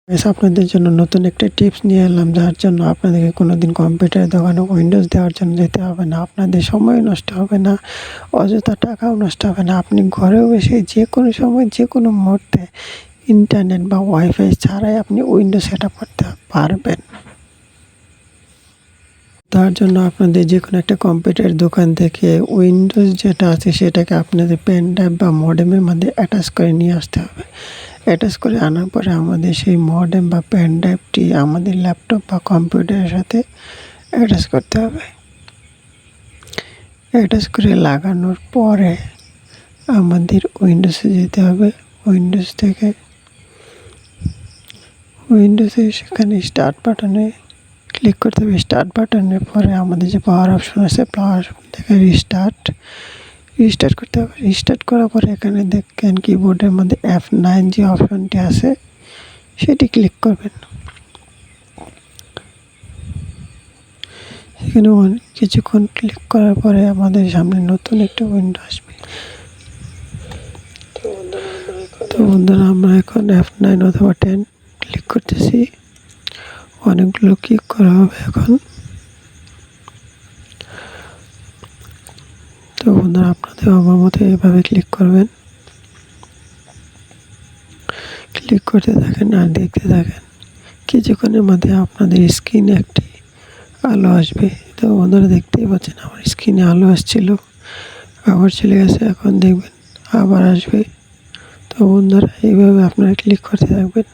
আপনাদের জন্য নতুন একটা টিপস নিয়ে এলাম, যার জন্য আপনাদেরকে কোনোদিন কম্পিউটারের দোকানে উইন্ডোজ দেওয়ার জন্য যেতে হবে না। আপনাদের সময় নষ্ট হবে না, অযথা টাকাও নষ্ট হবে না। আপনি ঘরেও বসে যে কোনো সময় যে কোনো মুহূর্তে ইন্টারনেট বা ওয়াইফাই ছাড়াই আপনি উইন্ডোজ সেট আপ করতে পারবেন। তার জন্য আপনাদের যে কোনো একটা কম্পিউটার দোকান থেকে উইন্ডোজ যেটা আছে সেটাকে আপনাদের পেন ড্রাইভ বা মডেমের মধ্যে অ্যাটাচ করে নিয়ে আসতে হবে। অ্যাটাচ করে আনার পরে আমাদের সেই মডেম বা পেন ড্রাইভটি আমাদের ল্যাপটপ বা কম্পিউটারের সাথে অ্যাটাচ করতে হবে। অ্যাটাচ করে লাগানোর পরে আমাদের উইন্ডোজে যেতে হবে। উইন্ডোজ থেকে উইন্ডোজে সেখানে স্টার্ট বাটনে ক্লিক করতে হবে। স্টার্ট বাটনের পরে আমাদের যে পাওয়ার অপশন আছে, পাওয়ার থেকে রিস্টার্ট করতে হবে। রিস্টার্ট করার পরে এখানে দেখেন কিবোর্ডের মধ্যে F9 যে অপশনটি আছে সেটি ক্লিক করবেন। সেখানে কিছুক্ষণ ক্লিক করার পরে আমাদের সামনে নতুন একটা উইন্ডো আসবে। তো বন্ধুরা আমরা এখন F9 অথবা 10 ক্লিক করতেছি। অনেকগুলো ক্লিক করা হবে এখন। তো বন্ধুরা আপনাদের আমার মতো এভাবে ক্লিক করবেন। ক্লিক করতে থাকেন আর দেখতে থাকেন। কিছুক্ষণের মধ্যে আপনাদের স্ক্রিনে একটি আলো আসবে। তো বন্ধুরা দেখতেই পাচ্ছেন আমার স্ক্রিনে আলো আসছিল, আবার চলে গেছে, এখন দেখবেন আবার আসবে। তো বন্ধুরা এইভাবে আপনারা ক্লিক করতে থাকবেন।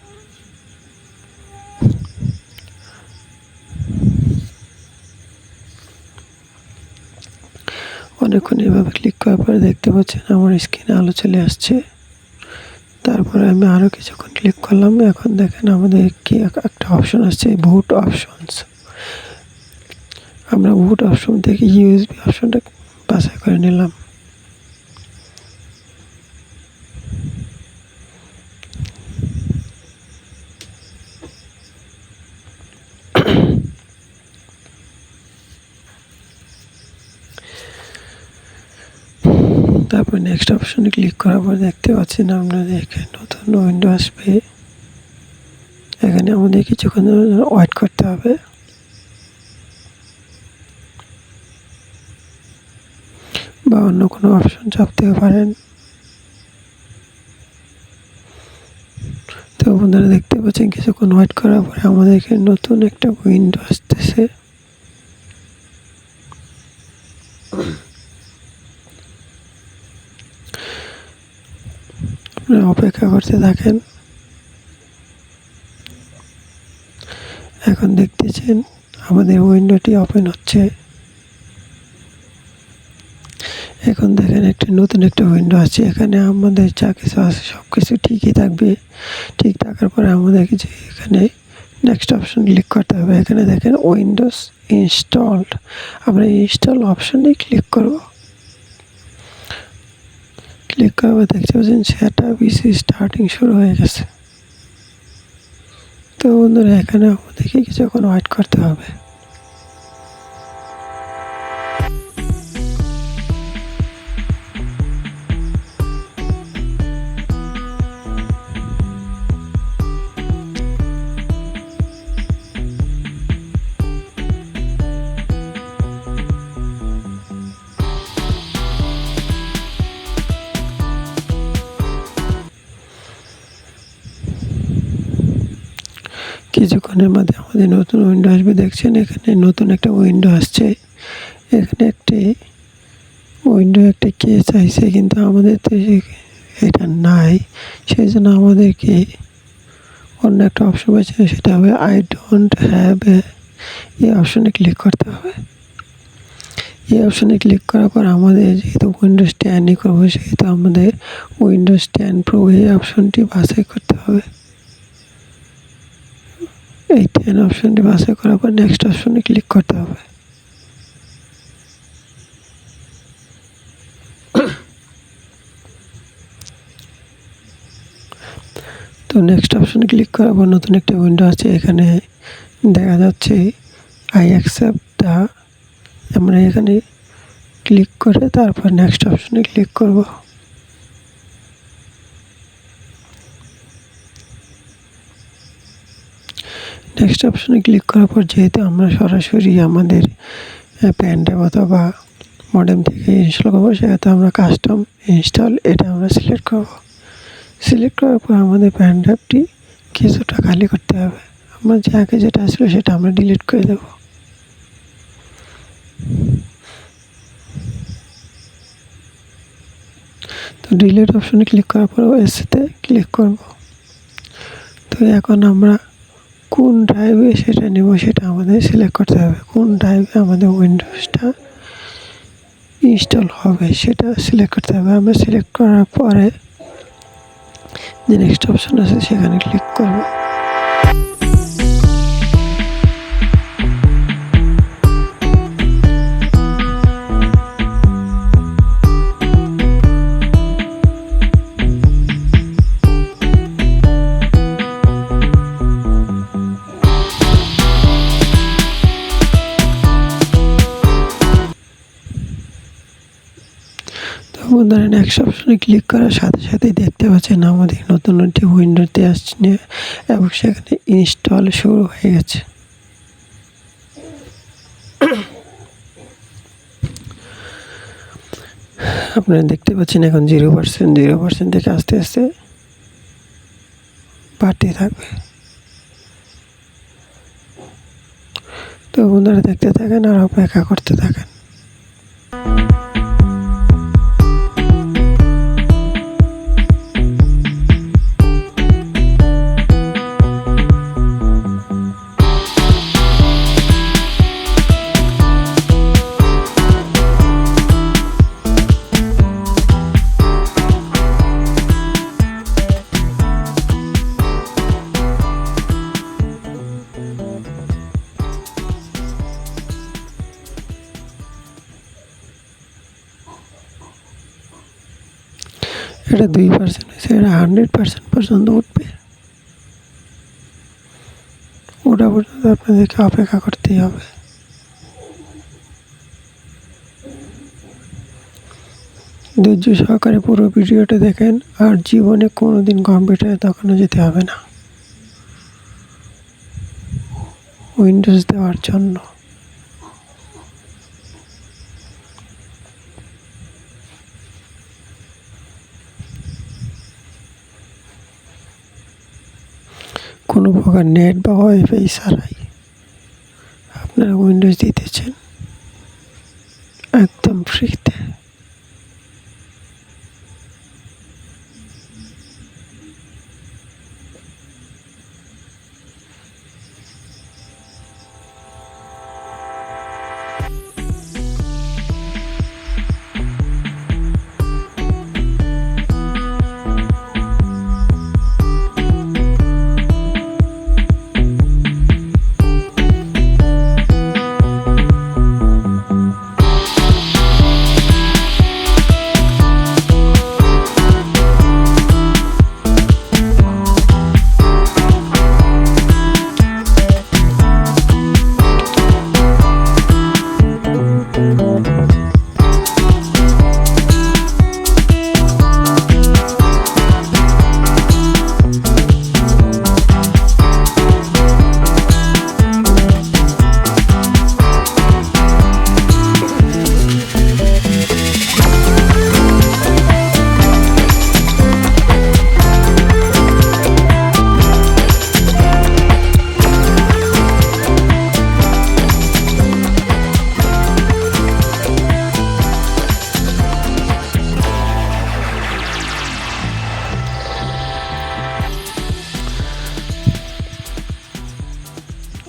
অনেকক্ষণ এভাবে ক্লিক করার পরে দেখতে পাচ্ছেন আমার স্ক্রিনে আলো চলে আসছে। তারপরে আমি আরও কিছুক্ষণ ক্লিক করলাম। এখন দেখেন আমাদের কি একটা অপশন আসছে, বুট অপশনস। আমরা বুট অপশন থেকে ইউএসবি অপশনটা বাছাই করে নিলাম। তারপর নেক্সট অপশনে ক্লিক করার পর দেখতে পাচ্ছেন আপনাদের এখানে নতুন উইন্ডো আসবে। এখানে আমাদের কিছুক্ষণ ওয়েট করতে হবে। বা অন্য কোনো অপশন চাপতে পারেন। তো বন্ধুরা দেখতে পাচ্ছেন কিছুক্ষণ ওয়েট করার পরে আমাদের এখানে নতুন একটা উইন্ডো আসতেছে। আপনারা অপেক্ষা করতে থাকেন। এখন দেখতেছেন আমাদের উইন্ডোটি ওপেন হচ্ছে। এখন দেখেন নতুন একটা উইন্ডো আছে। এখানে আমাদের যা কিছু আছে সব কিছু ঠিকই থাকবে। ঠিক থাকার পরে আমাদেরকে যে এখানে নেক্সট অপশন ক্লিক করতে হবে। এখানে দেখেন উইন্ডোজ ইনস্টলড, আমরা ইনস্টল অপশনে ক্লিক করব। ক্লিক করার পর দেখতে পাচ্ছেন সেটা পিসি স্টার্টিং শুরু হয়ে গেছে। তো বন্ধুরা এখানে আমাদেরকে কিছুক্ষণ ওয়েট করতে হবে। কিছুক্ষণের মধ্যে আমাদের নতুন উইন্ডো আসবে। দেখছেন এখানে নতুন একটা উইন্ডো আসছে। এখানে একটি উইন্ডো একটা কেস চাইছে, কিন্তু আমাদের তো এটা নাই। সেই জন্য আমাদেরকে অন্য একটা অপশন পাচ্ছে, সেটা হবে আই ডোন্ট হ্যাভ এই অপশনে ক্লিক করতে হবে। এই অপশনে ক্লিক করার পর আমাদের যেহেতু উইন্ডোজ 10 করবো, সেহেতু আমাদের উইন্ডোজ 10 প্রো এই অপশনটি বাছাই করতে হবে। এই 10 অপশনটি বাছাই করার পর নেক্সট অপশনে ক্লিক করতে হবে। তো নেক্সট অপশনে ক্লিক করার পর নতুন একটা উইন্ডো আছে। এখানে দেখা যাচ্ছে আই অ্যাকসেপ্ট দা। আমরা এখানে ক্লিক করে তারপর নেক্সট অপশনে ক্লিক করব। নেক্সট অপশনে ক্লিক করার পর যেহেতু আমরা সরাসরি আমাদের পেন ড্রাইভ অথবা মডেম থেকে ইনস্টল করবো, সেক্ষেত্রে আমরা কাস্টম ইনস্টল এটা আমরা সিলেক্ট করব। সিলেক্ট করার পর আমাদের পেন ড্রাইভটি কিছুটা খালি করতে হবে। আমরা যে আগে যেটা আসলে সেটা আমরা ডিলিট করে দেব। তো ডিলিট অপশনে ক্লিক করার পর ওএসতে ক্লিক করব। তো এখন আমরা কোন ড্রাইভে সেটা নেব সেটা আমাদের সিলেক্ট করতে হবে। কোন ড্রাইভে আমাদের উইন্ডোজটা ইনস্টল হবে সেটা সিলেক্ট করতে হবে। আমরা সিলেক্ট করার পরে যে নেক্সট অপশন আছে সেখানে ক্লিক করব। বন্ধুরা নেক্সট অপশনে ক্লিক করার সাথে সাথেই দেখতে পাচ্ছেন আমাদের নতুন একটি উইন্ডোতে আসছে এবং সেখানে ইনস্টল শুরু হয়ে গেছে। আপনারা দেখতে পাচ্ছেন এখন 0% থেকে আস্তে আস্তে বাড়তে থাকবে। তো বন্ধুরা দেখতে থাকেন আর অপেক্ষা করতে থাকেন। এটা 2% হয়েছে, এটা 100% পর্যন্ত উঠবে। ওটা পর্যন্ত আপনাদেরকে অপেক্ষা করতেই হবে। ধৈর্য সহকারে পুরো ভিডিওটা দেখেন আর জীবনে কোনোদিন কম্পিউটারে তখনও যেতে হবে না উইন্ডোজ দেওয়ার জন্য। কোনো প্রকার নেট বা ওয়াইফাই ছাড়াই আপনারা উইন্ডোজ দিতেছেন একদম ফ্রিতে।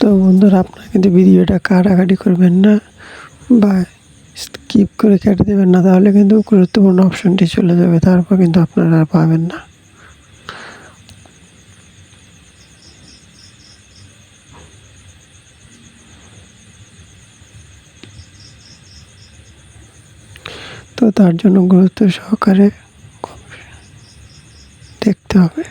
তো বন্ধুরা আপনারা কিন্তু ভিডিওটা কাটাকাটি করবেন না বা স্কিপ করে কেটে দেবেন না, তাহলে কিন্তু গুরুত্বপূর্ণ অপশনটি চলে যাবে, তারপর কিন্তু আপনারা আর পাবেন না। তো তার জন্য গুরুত্ব সহকারে দেখতে হবে।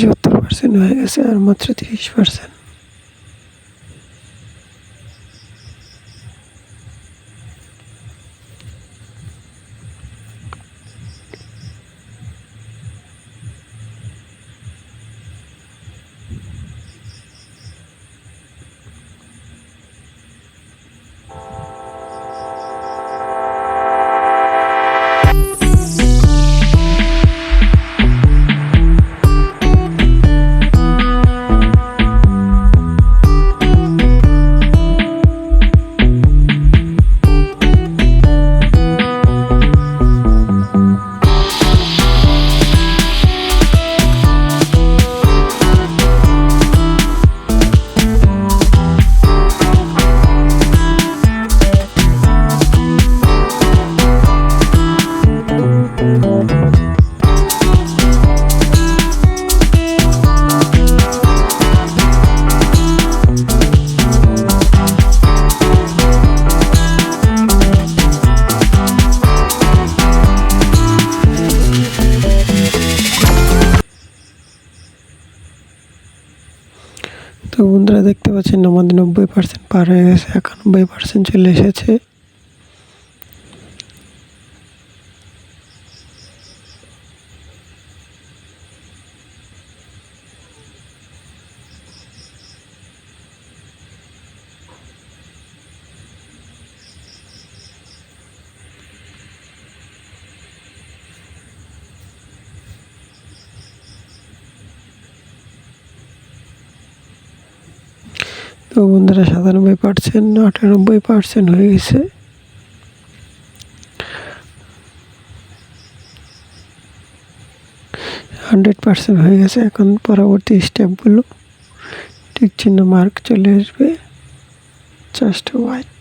70% হয়ে গেছে, আর মাত্র 30%। তো বন্ধুরা দেখতে পাচ্ছেন আমাদের 90% পার হয়ে গেছে, 91% চলে এসেছে। তো বন্ধুরা 97%, 98% হয়ে গেছে। হান্ড্রেড পার্সেন্ট হয়ে গেছে। এখন পরবর্তী স্টেপগুলো টিক চিহ্ন মার্ক চলে আসবে, জাস্ট হোয়াইট।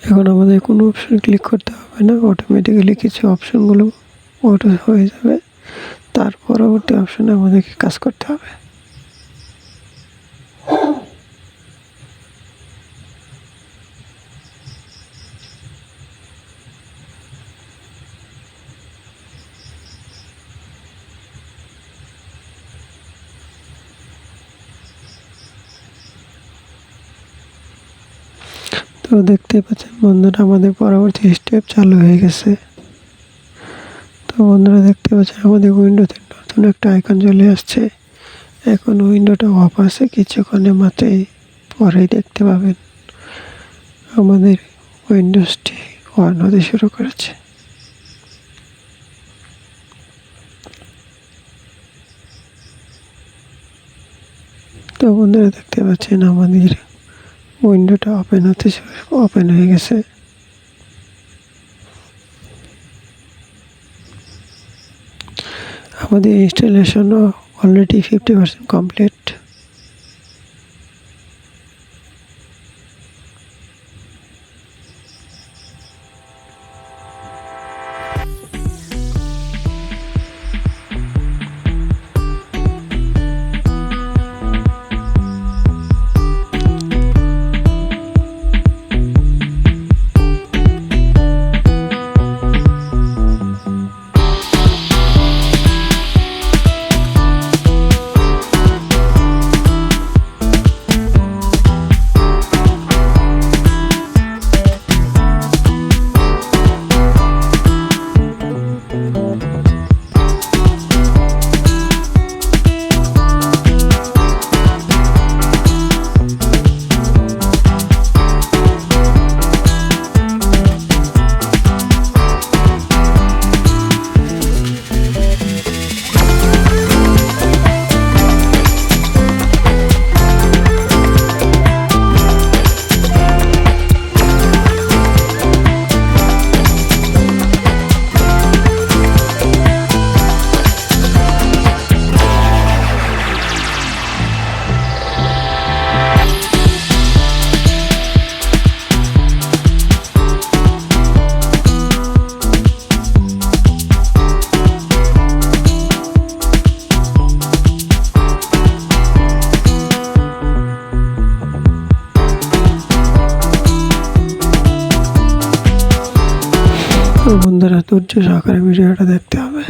এখন আমাদের কোনো অপশন ক্লিক করতে হবে না, অটোমেটিক্যালি কিছু অপশনগুলো অটো হয়ে যাবে। তার পরবর্তী অপশনে আমাদেরকে কাজ করতে হবে। তো দেখতে পাচ্ছেন বন্ধুরা আমাদের পরবর্তী স্টেপ চালু হয়ে গেছে। তো বন্ধুরা দেখতে পাচ্ছেন আমাদের উইন্ডোতে নতুন একটা আইকন চলে আসছে। এখন উইন্ডোটা অফ আছে, কিছুক্ষণের মাত্রই পরেই দেখতে পাবেন আমাদের উইন্ডোজটি অন হতে শুরু করেছে। তো বন্ধুরা দেখতে পাচ্ছেন আমাদের উইন্ডোটা ওপেন হয়ে গেছে। আমাদের ইনস্টলেশন অলরেডি 50% কমপ্লিট। বন্ধুরা ধৈর্য সহকারে ভিডিওটা দেখতে হবে।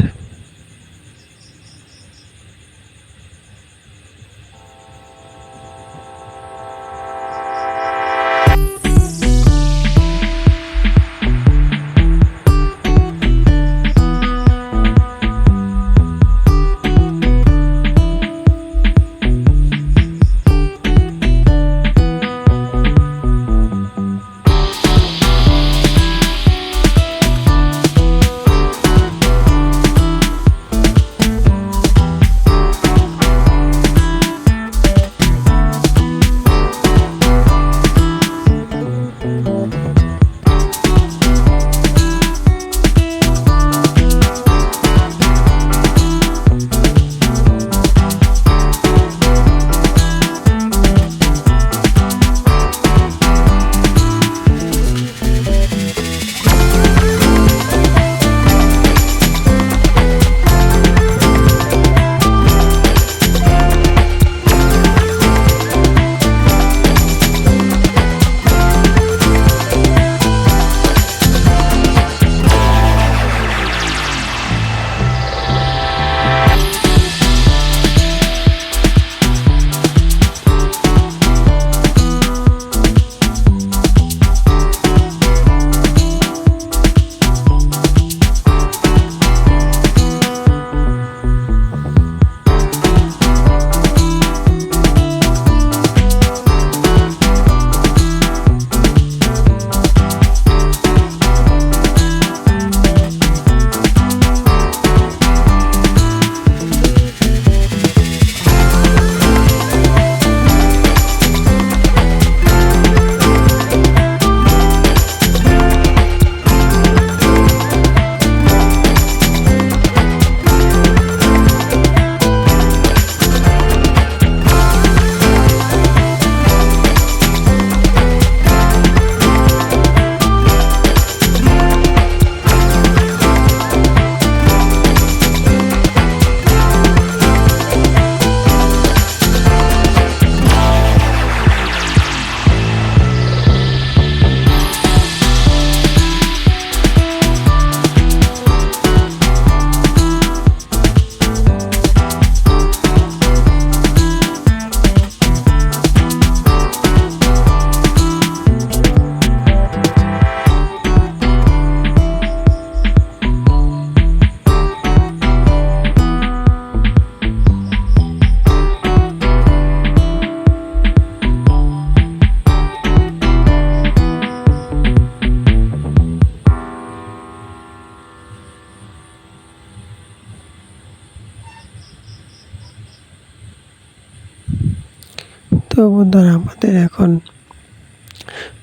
তো বন্ধুরা আমাদের এখন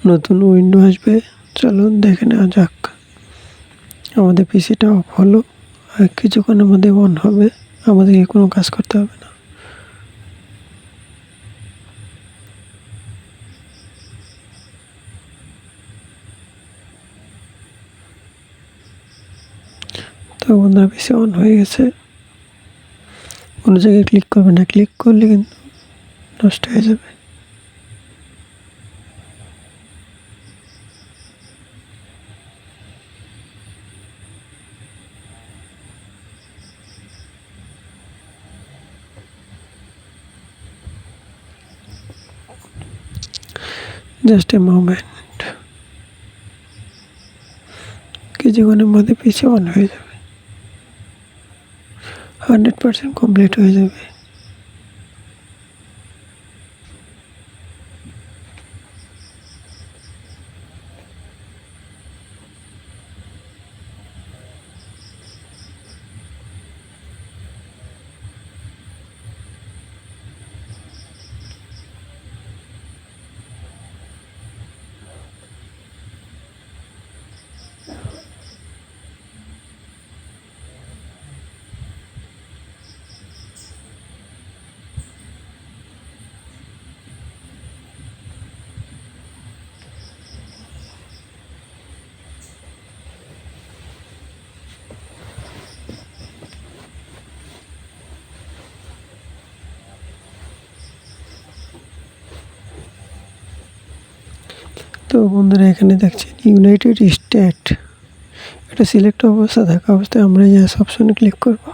নতুন উইন্ডো আসবে, চলুন দেখে নেওয়া যাক। আমাদের পিসিটা অফ হলো, আর কিছুক্ষণের মধ্যে অন হবে, আমাদেরকে কোনো কাজ করতে হবে না। তো বন্ধুরা পিসি অন হয়ে গেছে। কোনো জায়গায় ক্লিক করবে না, ক্লিক করলে কিন্তু নষ্ট হয়ে যাবে। জাস্ট এ মোমেন্ট, কিছুক্ষণের মধ্যে পিসি অন হয়ে যাবে, 100% কমপ্লিট হয়ে যাবে। তো বন্ধুরা এখানে দেখছেন ইউনাইটেড স্টেট, এটা সিলেক্ট অবস্থা থাকা অবস্থায় আমরা ইয়েস অপশনে ক্লিক করব।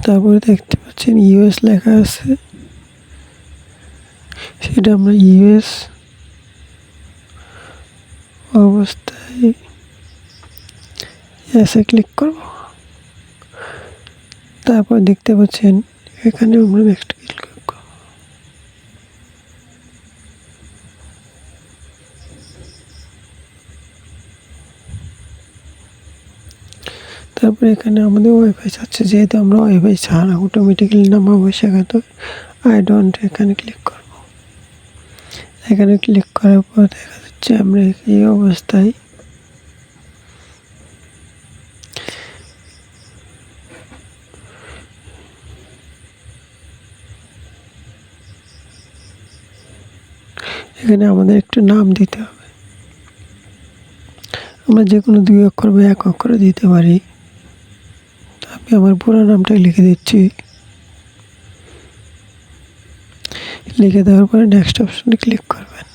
তারপরে দেখতে পাচ্ছেন ইউএস লেখা আছে, সেটা আমরা ইউএস অবস্থায় এসে ক্লিক করব। তারপর দেখতে পাচ্ছেন এখানে আমরা নেক্সট ক্লিক করব। তারপরে এখানে আমাদের ওয়াইফাই চাচ্ছে, যেহেতু আমরা ওয়াইফাই ছাড়া অটোমেটিক্যালি নামাবো সেখানে আই ডোন্ট এখানে ক্লিক করব। এখানে ক্লিক করার পর দেখা যাচ্ছে আমরা এই অবস্থায় এখানে আমাদের একটু নাম দিতে হবে। আমরা যে কোনো 2 অক্ষর বা 1 অক্ষর দিতে পারি। আমি আমার পুরো নামটাই লিখে দিচ্ছি। লিখে দেওয়ার পরে নেক্সট অপশনে ক্লিক করবেন।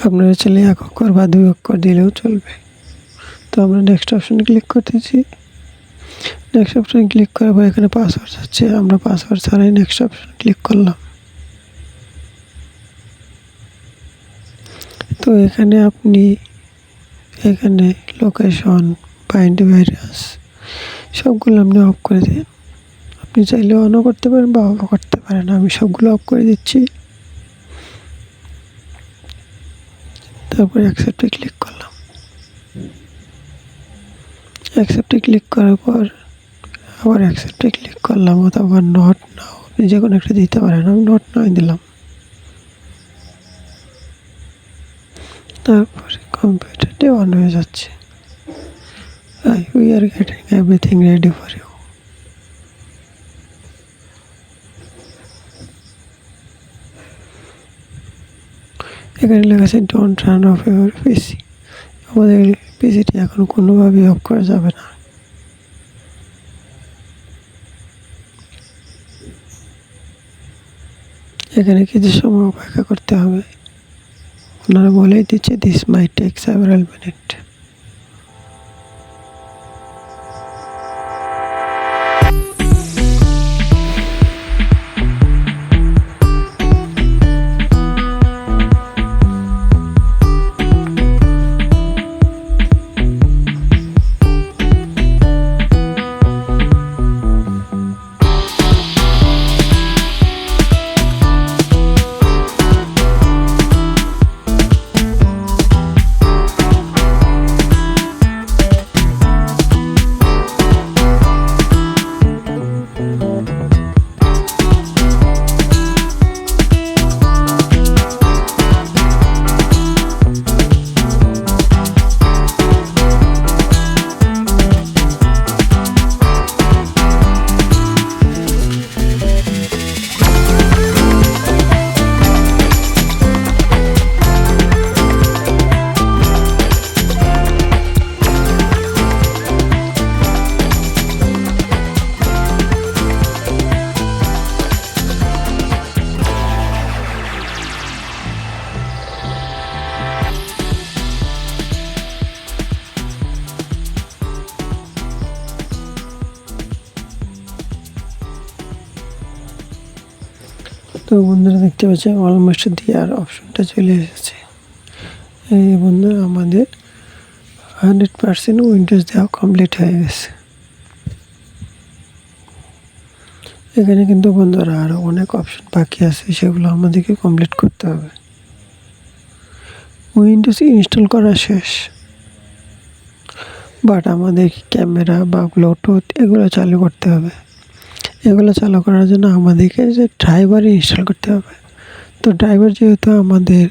আপনারা চাইলে 1 অক্ষর বা 2 অক্ষর দিলেও চলবে। তো আমরা নেক্সট অপশনে ক্লিক করতেছি। নেক্সট অপশনে ক্লিক করার পর এখানে পাসওয়ার্ড আছে, আমরা পাসওয়ার্ড ছাড়াই নেক্সট অপশনে ক্লিক করলাম। তো এখানে আপনি এখানে লোকেশন, অ্যান্টিভাইরাস সবগুলো আপনি অফ করে দিন। আপনি চাইলে অনও করতে পারেন বা অফও করতে পারেন। আমি সবগুলো অফ করে দিচ্ছি। তারপরে অ্যাকসেপ্টে ক্লিক করলাম। অ্যাকসেপ্টে ক্লিক করার পর আবার অ্যাকসেপ্টে ক্লিক করলাম, অথবা নট নাও, আপনি যে কোনো একটা দিতে পারেন। আমি নট নাও দিলাম। তারপরে কম্পিউটারটি অন হয়ে যাচ্ছে। We are getting everything ready for you. এখানে লেখা আছে don't turn off your PC. আমাদের পিসিটি এখন কোনোভাবেই অফ করা যাবে না। এখানে কিছু সময় অপেক্ষা করতে হবে। ওনারা বলেই দিচ্ছে this might take several minute. তো বন্ধুরা দেখতে পাচ্ছেন অলমোস্ট দেওয়ার অপশনটা চলে এসেছে। এই বন্ধুরা আমাদের 100% উইন্ডোজ দেওয়া কমপ্লিট হয়ে গেছে। এখানে কিন্তু বন্ধুরা আরও অনেক অপশন বাকি আছে, সেগুলো আমাদেরকে কমপ্লিট করতে হবে। উইন্ডোজ ইনস্টল করা শেষ, বাট আমাদের ক্যামেরা বা ব্লুটুথ এগুলো চালু করতে হবে। এগুলো চালু করার জন্য আমাদেরকে যে ড্রাইভার ইনস্টল করতে হবে। তো ড্রাইভার যেহেতু আমাদের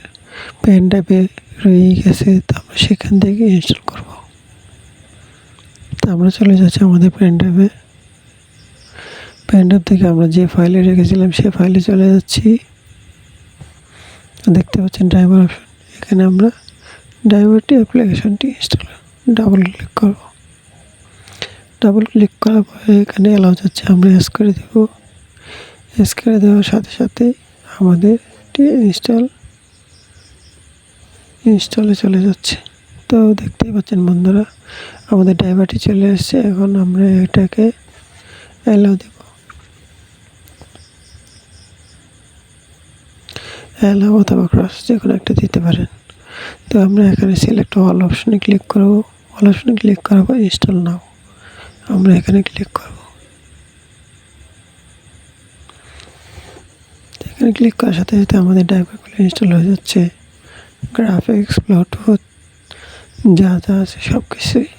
পেন ড্রাইভে রয়ে গেছে, তো আমরা সেখান থেকে ইনস্টল করব। তো আমরা চলে যাচ্ছি আমাদের পেন ড্রাইভে। পেন ড্রাইভ থেকে আমরা যে ফাইলে রেখেছিলাম সে ফাইলে চলে যাচ্ছি। দেখতে পাচ্ছেন ড্রাইভার অপশন। এখানে আমরা ড্রাইভারটি অ্যাপ্লিকেশনটি ইনস্টল ডাবল ক্লিক করব। ডাবল ক্লিক করার পরে এখানে অ্যালাউ যাচ্ছে, আমরা এস করে দেব। এস করে দেওয়ার সাথে সাথে আমাদের ইনস্টলে চলে যাচ্ছে। তো দেখতেই পাচ্ছেন বন্ধুরা, আমাদের ড্রাইভারটি চলে এসেছে। এখন আমরা এটাকে অ্যালাউ দেব। অ্যালাউ অথবা ক্রস যে কোনো একটা দিতে পারেন। তো আমরা এখানে সিলেক্ট অল অপশনে ক্লিক করব। অল অপশনে ক্লিক করার পর ইনস্টল নাও আমরা এখানে ক্লিক করব। এখানে ক্লিক করার সাথে সাথে আমাদের ড্রাইভারগুলো ইনস্টল হয়ে যাচ্ছে। গ্রাফিক্স, ব্লুটুথ যা যা আছে সব কিছুই।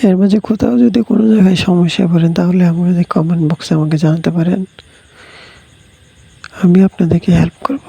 এর মাঝে কোথাও যদি কোনো জায়গায় সমস্যা পড়েন তাহলে আমাদের কমেন্ট বক্সে আমাকে জানাতে পারেন, আমি আপনাদেরকে হেল্প করব।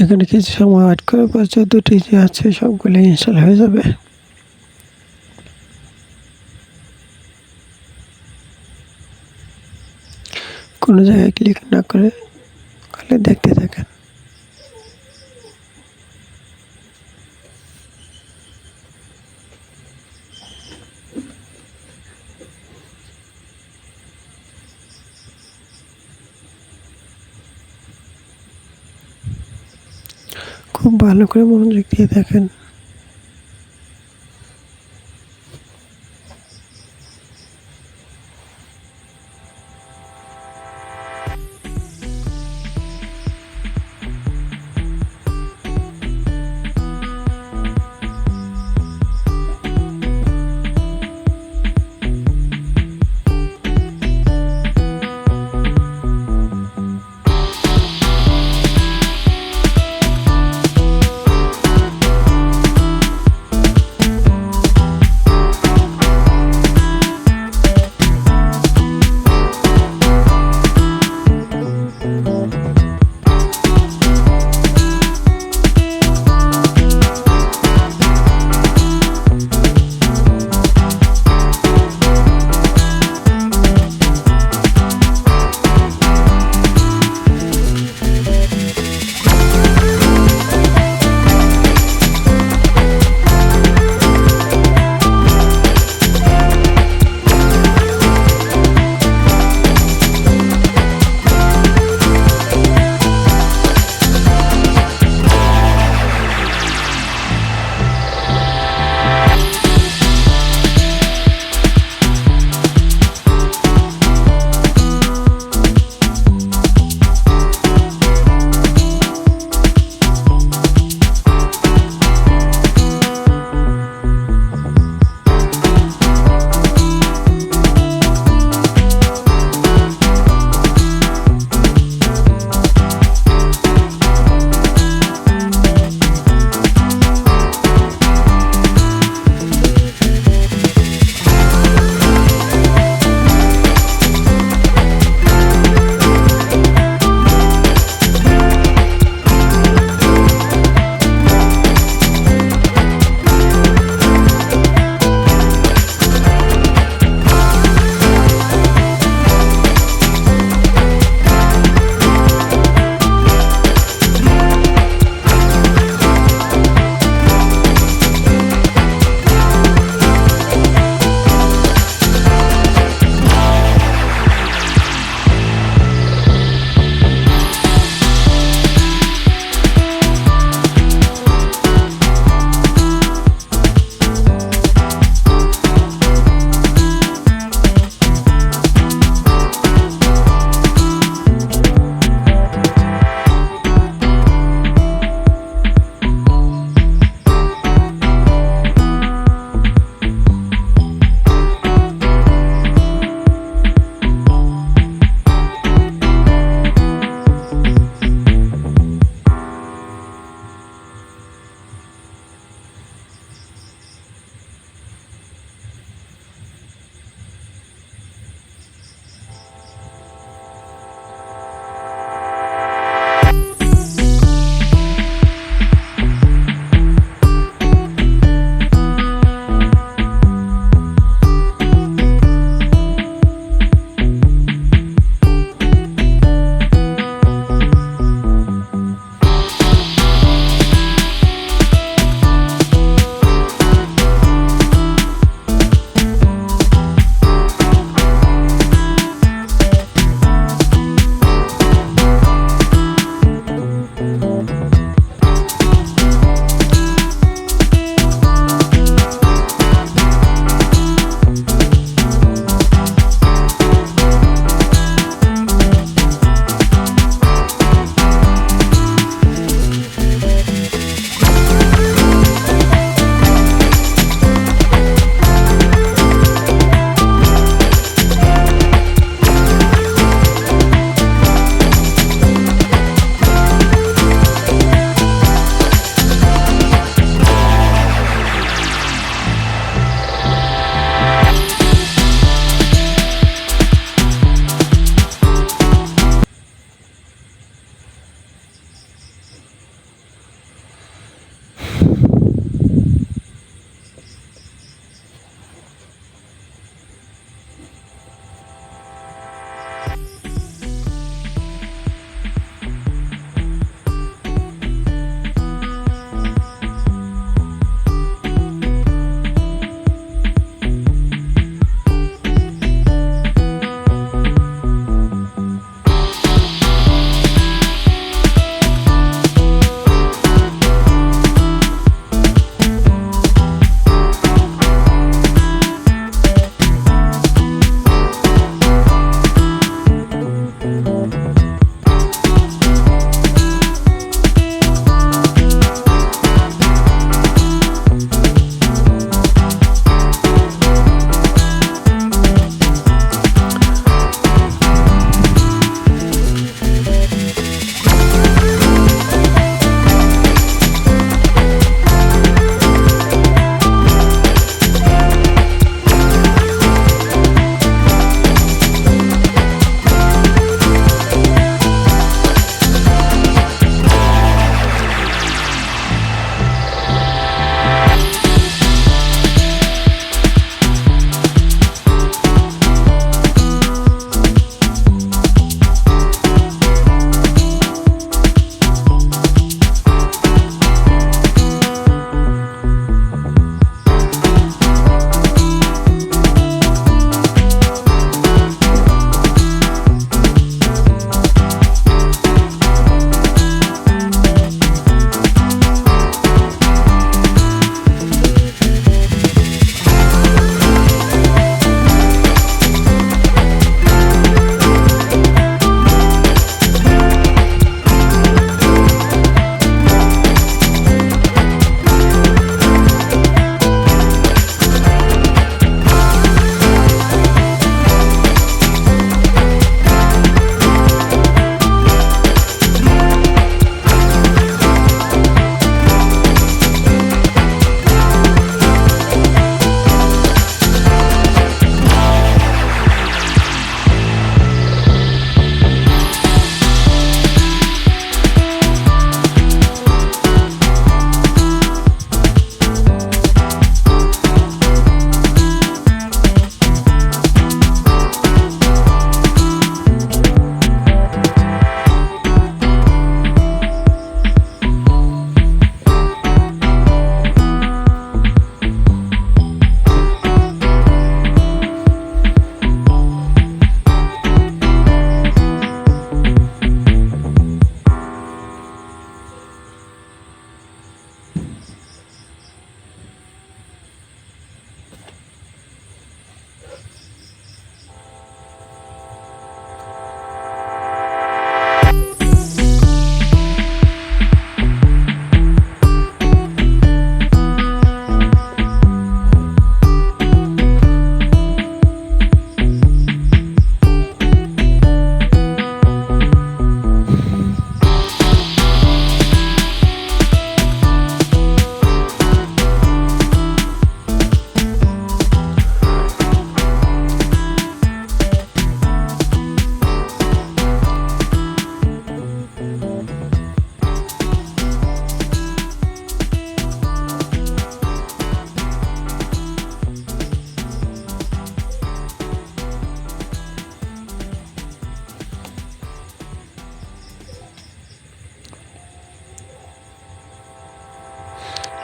এখানে কিছু সময় ওয়েট করার পর 14টি যে আছে সবগুলো ইনস্টল হয়ে যাবে। কোনো জায়গায় ক্লিক না করে খালি দেখতে থাকেন। খুব ভালো করে মনোযোগ দিয়ে দেখেন।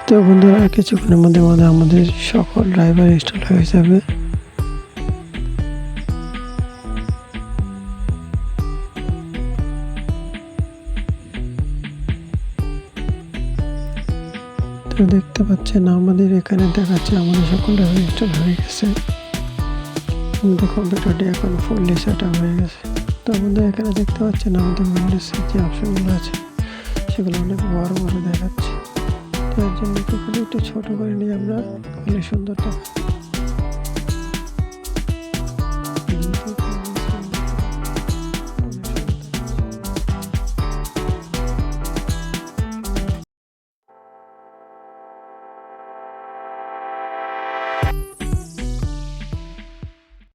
তো বন্ধুরা কিছুক্ষণের মধ্যে আমাদের সকল ড্রাইভার ইনস্টল হয়ে যাবে। তো দেখতে পাচ্ছেন আমাদের এখানে দেখাচ্ছে আমাদের সকল ড্রাইভার ইনস্টল হয়ে গেছে। আমাদের কম্পিউটারটি এখন ফুললি সেট আপ হয়ে গেছে। তো আমাদের এখানে দেখতে পাচ্ছেন আমাদের উইন্ডোজের যে অপশনগুলো আছে সেগুলো অনেক বড় বড় দেখাচ্ছে। তো এর জন্য একটু ছোট করে নিয়ে আমরা খুলে সুন্দর দেখাচ্ছি।